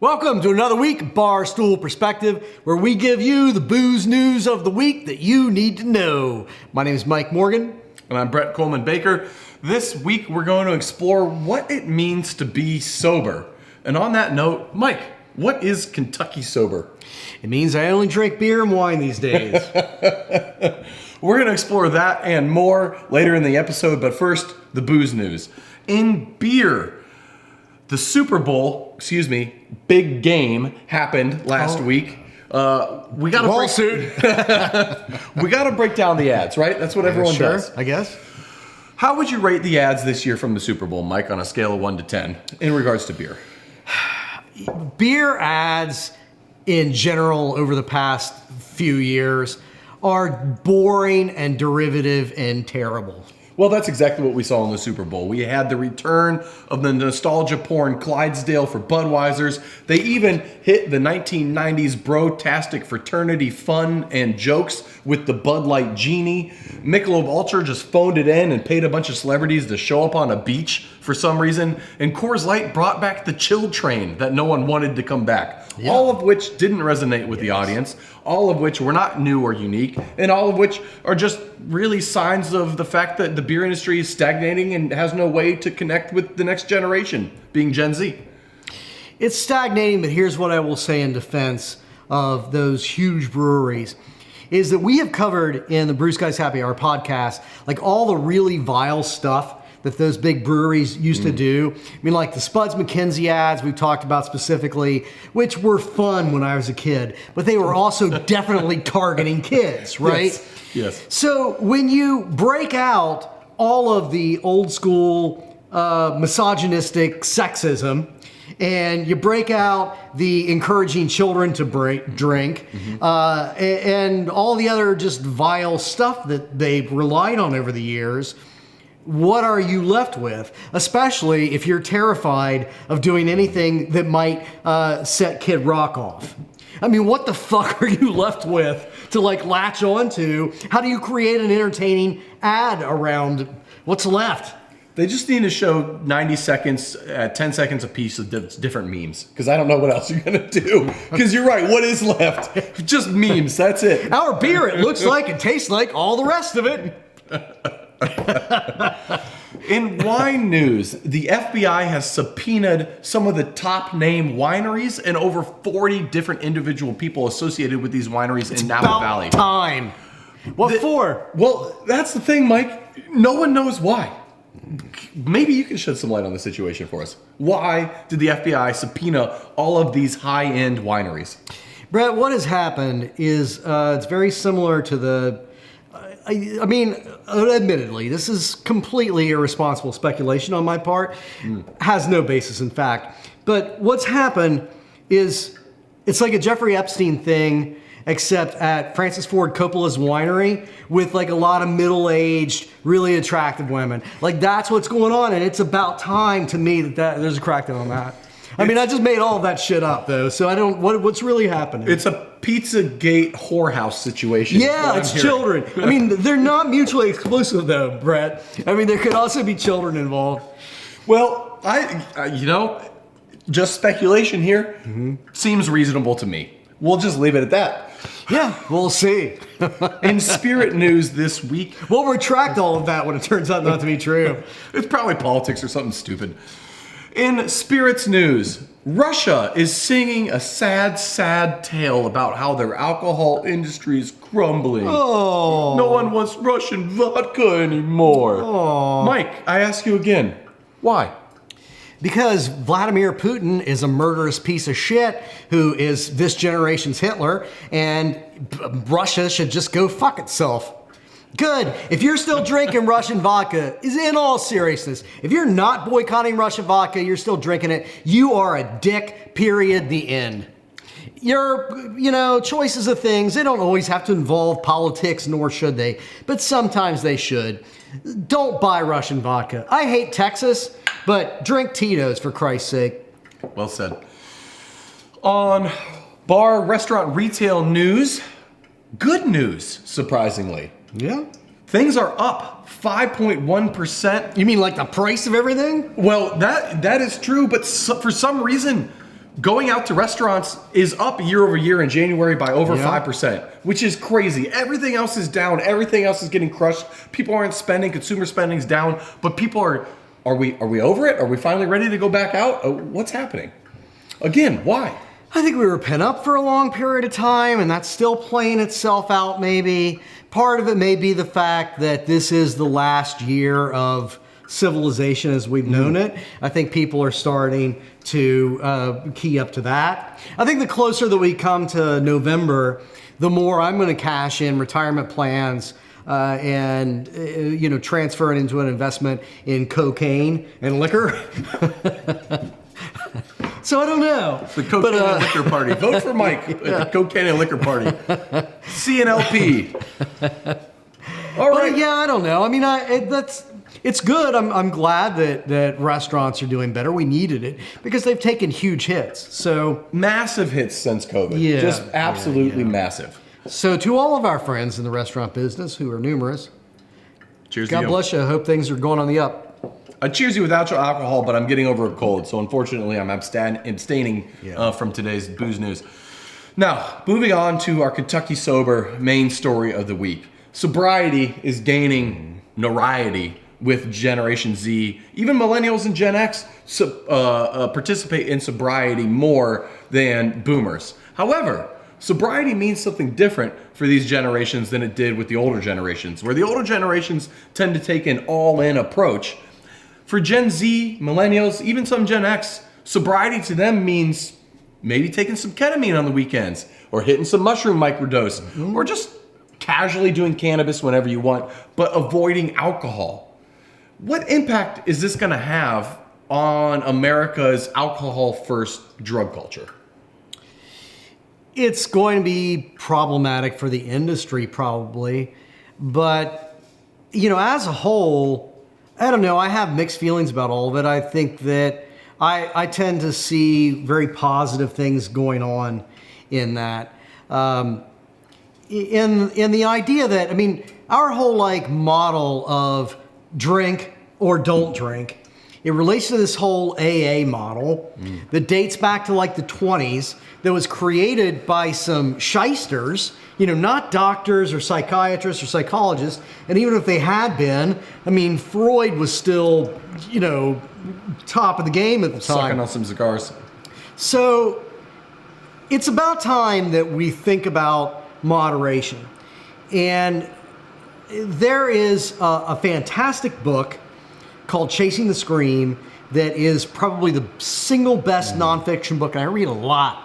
Welcome to another week of Barstool Perspective, where we give you the booze news of the week that you need to know. My name is Mike Morgan. And I'm Brett Coleman Baker. This week we're going to explore what it means to be sober. And on that note, Mike, what is Kentucky sober? It means I only drink beer and wine these days. We're going to explore that and more later in the episode, but first, the booze news. In beer, the Super Bowl, big game happened last week. We got to break down the ads, right? That's what everyone does, I guess. How would you rate the ads this year from the Super Bowl, Mike, on a scale of 1 to 10 in regards to beer? Beer ads in general over the past few years are boring and derivative and terrible. Well, that's exactly what we saw in the Super Bowl. We had the return of the nostalgia porn Clydesdale for Budweisers. They even hit the 1990s bro-tastic fraternity fun and jokes with the Bud Light Genie. Michelob Ultra just phoned it in and paid a bunch of celebrities to show up on a beach for some reason. And Coors Light brought back the chill train that no one wanted to come back. Yeah. All of which didn't resonate with the audience. All of which were not new or unique. And all of which are just really signs of the fact that the beer industry is stagnating and has no way to connect with the next generation, being Gen Z. It's stagnating, but here's what I will say in defense of those huge breweries, is that we have covered in the Bruce Guys Happy Hour podcast, like all the really vile stuff that those big breweries used to do. I mean, like the Spuds McKenzie ads we've talked about specifically, which were fun when I was a kid, but they were also definitely targeting kids, right? Yes. So when you break out all of the old school misogynistic sexism, and you break out the encouraging children to drink, and all the other just vile stuff that they've relied on over the years, what are you left with? Especially if you're terrified of doing anything that might set Kid Rock off. I mean, what the fuck are you left with to like latch onto? How do you create an entertaining ad around what's left? They just need to show 90 seconds, 10 seconds a piece of different memes. Because I don't know what else you're going to do. Because you're right, what is left? Just memes, that's it. Our beer, it looks like and tastes like all the rest of it. In wine news, the FBI has subpoenaed some of the top name wineries and over 40 different individual people associated with these wineries in Napa Valley. Time. What for? Well, that's the thing, Mike. No one knows why. Maybe you can shed some light on the situation for us. Why did the FBI subpoena all of these high-end wineries? Brett, what has happened is it's very similar to the... I mean, admittedly, this is completely irresponsible speculation on my part. Has no basis in fact. But what's happened is it's like a Jeffrey Epstein thing, except at Francis Ford Coppola's winery with like a lot of middle-aged, really attractive women. Like that's what's going on, and it's about time to me that there's a crackdown on that. I mean, I just made all of that shit up though, so I don't. What's really happening? It's a Pizzagate whorehouse situation. Yeah, it's children. I mean, they're not mutually exclusive though, Brett. I mean, there could also be children involved. Well, just speculation here. Seems reasonable to me. We'll just leave it at that. Yeah, we'll see. In spirit news this week, we'll retract all of that when it turns out not to be true. It's probably politics or something stupid. In spirits news, Russia is singing a sad, sad tale about how their alcohol industry is crumbling. Oh. No one wants Russian vodka anymore. Oh. Mike, I ask you again, why? Because Vladimir Putin is a murderous piece of shit who is this generation's Hitler, and Russia should just go fuck itself. Good. If you're still drinking Russian vodka, is in all seriousness, if you're not boycotting Russian vodka, you're still drinking it, you are a dick, period, the end. Your, choices of things, they don't always have to involve politics, nor should they, but sometimes they should. Don't buy Russian vodka. I hate Texas, but drink Tito's for Christ's sake. Well said. On bar, restaurant, retail news, good news, surprisingly. Yeah. Things are up 5.1%. You mean like the price of everything? Well, that is true, but for some reason, going out to restaurants is up year over year in January by over 5%, which is crazy. Everything else is down. Everything else is getting crushed. People aren't spending. Consumer spending's down. But people are we over it? Are we finally ready to go back out? What's happening? Again, why? I think we were pent up for a long period of time, and that's still playing itself out maybe. Part of it may be the fact that this is the last year of civilization as we've known it. I think people are starting to key up to that. I think the closer that we come to November, the more I'm going to cash in retirement plans and transfer it into an investment in cocaine and liquor. So I don't know. The cocaine and liquor party. Vote for Mike at the cocaine and liquor party. CNLP. All right. But yeah, I don't know. I mean, it's good. I'm glad that restaurants are doing better. We needed it because they've taken huge hits. So massive hits since COVID. Yeah, just absolutely massive. So to all of our friends in the restaurant business, who are numerous, cheers. God bless you. I hope things are going on the up. I cheers you without your alcohol, but I'm getting over a cold, so unfortunately I'm abstaining from today's booze news. Now, moving on to our Kentucky Sober main story of the week. Sobriety is gaining notoriety with Generation Z. Even Millennials and Gen X participate in sobriety more than boomers. However, sobriety means something different for these generations than it did with the older generations, where the older generations tend to take an all-in approach. For Gen Z, Millennials, even some Gen X, sobriety to them means maybe taking some ketamine on the weekends, or hitting some mushroom microdose, or just casually doing cannabis whenever you want, but avoiding alcohol. What impact is this going to have on America's alcohol-first drug culture? It's going to be problematic for the industry, probably. But, as a whole, I don't know. I have mixed feelings about all of it. I think that I tend to see very positive things going on in that. In the idea that, our whole model of drink or don't drink, it relates to this whole AA model that dates back to the 20s, that was created by some shysters, not doctors or psychiatrists or psychologists. And even if they had been, Freud was still, top of the game at the time. Sucking on some cigars. So it's about time that we think about moderation. And there is a fantastic book called Chasing the Scream that is probably the single best nonfiction book, and I read a lot.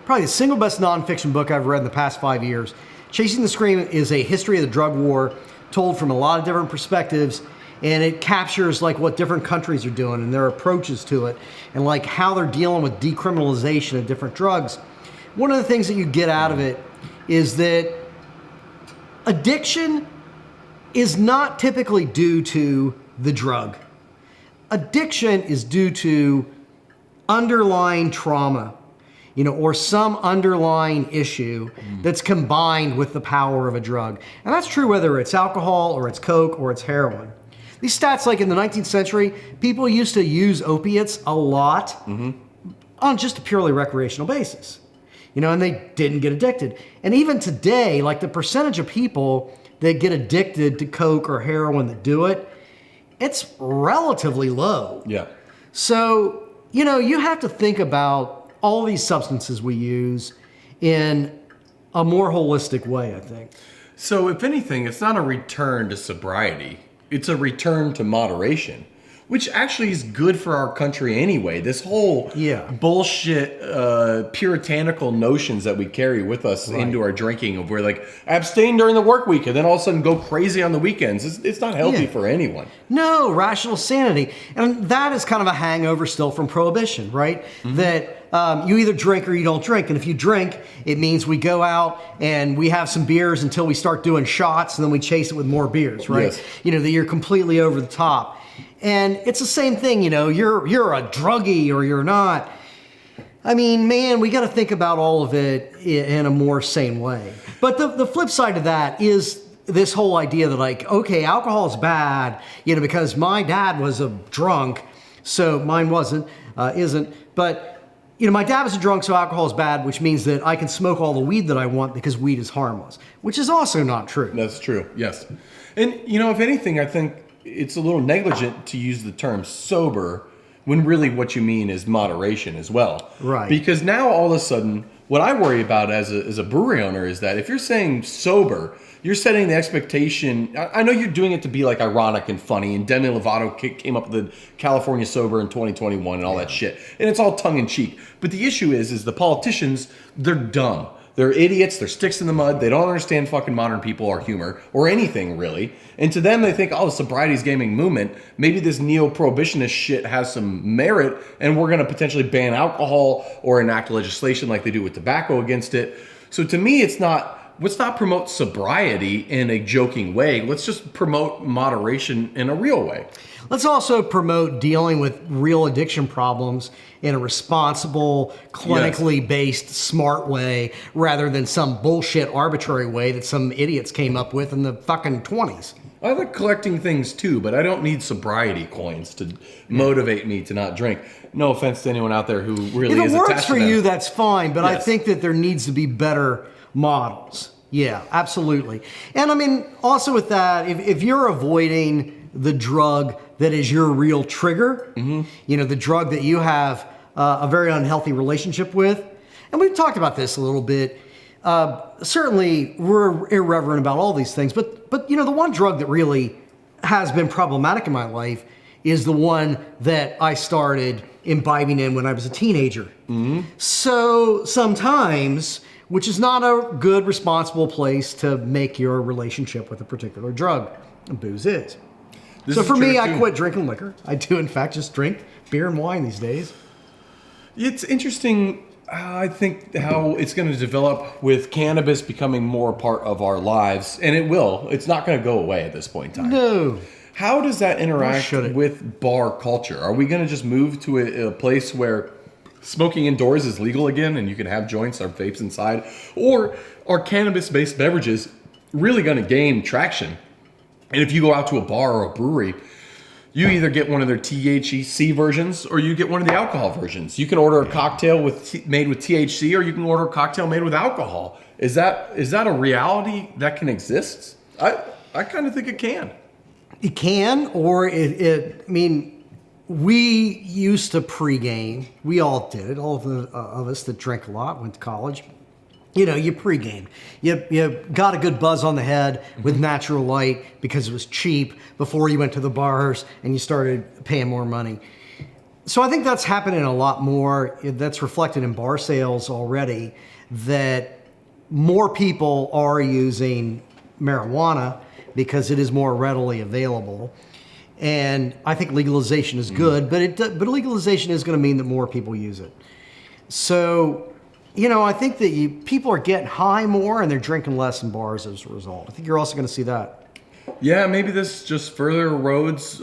Probably the single best nonfiction book I've read in the past 5 years. Chasing the Scream is a history of the drug war told from a lot of different perspectives, and it captures what different countries are doing and their approaches to it, and how they're dealing with decriminalization of different drugs. One of the things that you get out of it is that addiction is not typically due to the drug. Addiction is due to underlying trauma, or some underlying issue that's combined with the power of a drug. And that's true whether it's alcohol or it's coke or it's heroin. These stats, in the 19th century, people used to use opiates a lot on just a purely recreational basis. And they didn't get addicted. And even today, the percentage of people that get addicted to coke or heroin that do it, it's relatively low. Yeah. So, you have to think about all these substances we use in a more holistic way, I think. So if anything, it's not a return to sobriety. It's a return to moderation, which actually is good for our country anyway. This whole bullshit puritanical notions that we carry with us into our drinking, of where abstain during the work week and then all of a sudden go crazy on the weekends. It's not healthy for anyone. No, rational sanity. And that is kind of a hangover still from Prohibition, right? That you either drink or you don't drink. And if you drink, it means we go out and we have some beers until we start doing shots, and then we chase it with more beers, right? Yes. That you're completely over the top. And it's the same thing, you're a druggie or you're not. We got to think about all of it in a more sane way. But the flip side of that is this whole idea that okay, alcohol is bad, because my dad was a drunk, so mine isn't. But my dad was a drunk, so alcohol is bad, which means that I can smoke all the weed that I want because weed is harmless, which is also not true. That's true, yes. And, if anything, I think it's a little negligent to use the term sober when really what you mean is moderation as well. Right. Because now all of a sudden, what I worry about as a brewery owner is that if you're saying sober, you're setting the expectation. I know you're doing it to be like ironic and funny, and Demi Lovato came up with the California Sober in 2021 and all that shit. And it's all tongue in cheek. But the issue is the politicians, they're dumb. They're idiots. They're sticks in the mud. They don't understand fucking modern people or humor or anything really. And to them, they think, the sobriety's gaming movement. Maybe this neo-prohibitionist shit has some merit, and we're going to potentially ban alcohol or enact legislation like they do with tobacco against it. So to me, let's not promote sobriety in a joking way. Let's just promote moderation in a real way. Let's also promote dealing with real addiction problems in a responsible, clinically based, smart way, rather than some bullshit arbitrary way that some idiots came up with in the fucking 20s. I like collecting things too, but I don't need sobriety coins to motivate me to not drink. No offense to anyone out there who really is attached to them. If it works for you, that's fine, but I think that there needs to be better models. Yeah, absolutely. And I mean, also with that, if you're avoiding the drug that is your real trigger, the drug that you have a very unhealthy relationship with, and we've talked about this a little bit. Certainly, we're irreverent about all these things, but the one drug that really has been problematic in my life is the one that I started imbibing in when I was a teenager. So sometimes, which is not a good, responsible place to make your relationship with a particular drug, and booze is. So for me, I quit drinking liquor. I do, in fact, just drink beer and wine these days. It's interesting, I think, how it's going to develop with cannabis becoming more a part of our lives. And it will. It's not going to go away at this point in time. No. How does that interact with bar culture? Are we going to just move to a place where smoking indoors is legal again and you can have joints or vapes inside? Or are cannabis-based beverages really going to gain traction? And if you go out to a bar or a brewery, you either get one of their THC versions or you get one of the alcohol versions. You can order a cocktail made with THC, or you can order a cocktail made with alcohol. Is that a reality that can exist? I kind of think it can. It can, or I mean, we used to pregame. We all did it. All of us that drink a lot, went to college. You pregame. You got a good buzz on the head with natural light because it was cheap before you went to the bars and you started paying more money. So I think that's happening a lot more. That's reflected in bar sales already, that more people are using marijuana because it is more readily available. And I think legalization is good, but legalization is going to mean that more people use it. So, I think that people are getting high more and they're drinking less in bars as a result. I think you're also going to see that. Yeah, maybe this just further erodes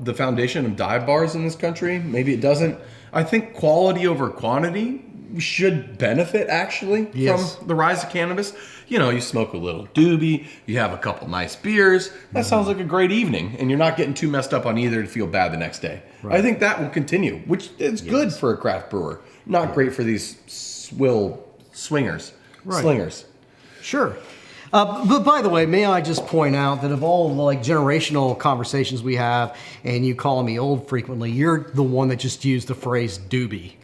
the foundation of dive bars in this country. Maybe it doesn't. I think quality over quantity should benefit actually from the rise of cannabis. You smoke a little doobie, you have a couple nice beers. That sounds like a great evening, and you're not getting too messed up on either to feel bad the next day. Right. I think that will continue, which is good for a craft brewer. Not great for these swingers, slingers. Sure. But by the way, may I just point out that of all the generational conversations we have, and you call me old frequently, you're the one that just used the phrase doobie.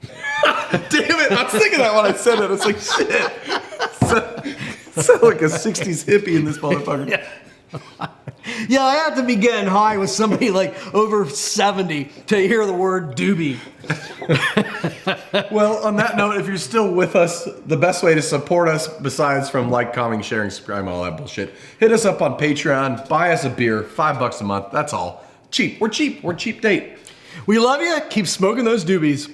Damn it! I was thinking that when I said it. It's like shit. Sound like a '60s hippie in this motherfucker. Yeah, I have to be getting high with somebody over 70 to hear the word doobie. Well, on that note, if you're still with us, the best way to support us, besides from commenting, sharing, subscribing, all that bullshit, hit us up on Patreon, buy us a beer, $5 a month, that's all. Cheap. We're cheap. We're cheap date. We love you. Keep smoking those doobies.